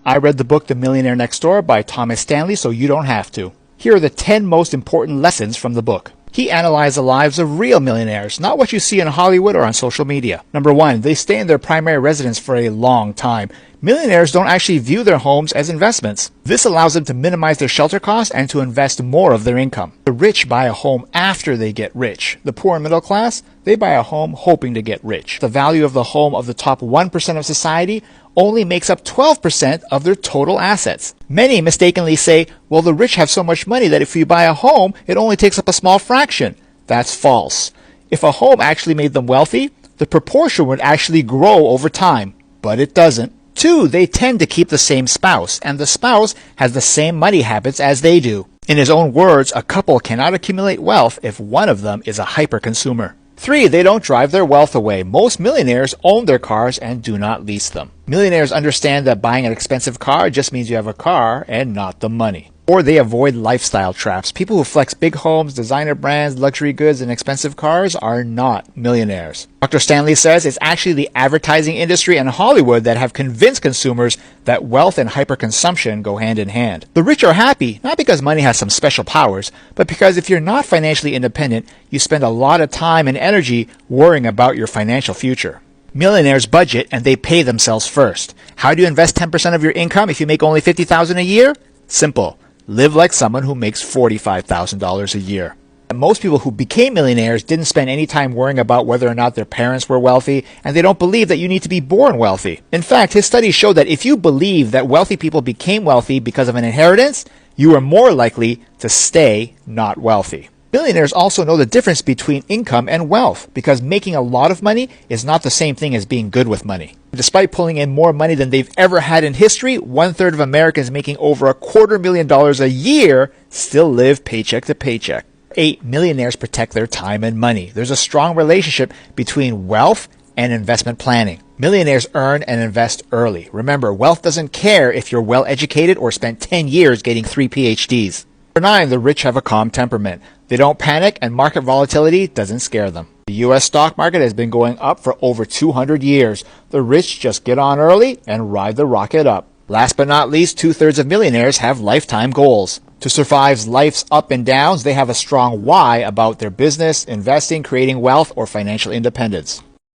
I read the book The Millionaire Next Door by Thomas Stanley, so you don't have to. Here are the 10 most important lessons from the book. He analyzed the lives of real millionaires, not what you see in Hollywood or on social media. Number 1, they stay in their primary residence for a long time. Millionaires don't actually view their homes as investments. This allows them to minimize their shelter costs and to invest more of their income. The rich buy a home after they get rich. The poor and middle class, they buy a home hoping to get rich. The value of the home of the top 1% of society only makes up 12% of their total assets. Many mistakenly say, well, the rich have so much money that if you buy a home, it only takes up a small fraction. That's false. If a home actually made them wealthy, the proportion would actually grow over time, but it doesn't. 2, they tend to keep the same spouse, and the spouse has the same money habits as they do. In his own words, a couple cannot accumulate wealth if one of them is a hyper-consumer. 3, they don't drive their wealth away. Most millionaires own their cars and do not lease them. Millionaires understand that buying an expensive car just means you have a car and not the money. 4, they avoid lifestyle traps. People who flex big homes, designer brands, luxury goods, and expensive cars are not millionaires. Dr. Stanley says it's actually the advertising industry and Hollywood that have convinced consumers that wealth and hyperconsumption go hand in hand. The rich are happy, not because money has some special powers, but because if you're not financially independent, you spend a lot of time and energy worrying about your financial future. Millionaires budget and they pay themselves first. How do you invest 10% of your income if you make only $50,000 a year? Simple. Live like someone who makes $45,000 a year. And most people who became millionaires didn't spend any time worrying about whether or not their parents were wealthy, and they don't believe that you need to be born wealthy. In fact, his studies show that if you believe that wealthy people became wealthy because of an inheritance, you are more likely to stay not wealthy. Millionaires also know the difference between income and wealth, because making a lot of money is not the same thing as being good with money. Despite pulling in more money than they've ever had in history, 1/3 of Americans making over $250,000 a year still live paycheck to paycheck. 8, millionaires protect their time and money. There's a strong relationship between wealth and investment planning. Millionaires earn and invest early. Remember, wealth doesn't care if you're well educated or spent 10 years getting 3 PhDs. Number 9, the rich have a calm temperament. They don't panic and market volatility doesn't scare them. The U.S. stock market has been going up for over 200 years. The rich just get on early and ride the rocket up. Last but not least, 2/3 of millionaires have lifetime goals. To survive life's up and downs, they have a strong why about their business, investing, creating wealth, or financial independence.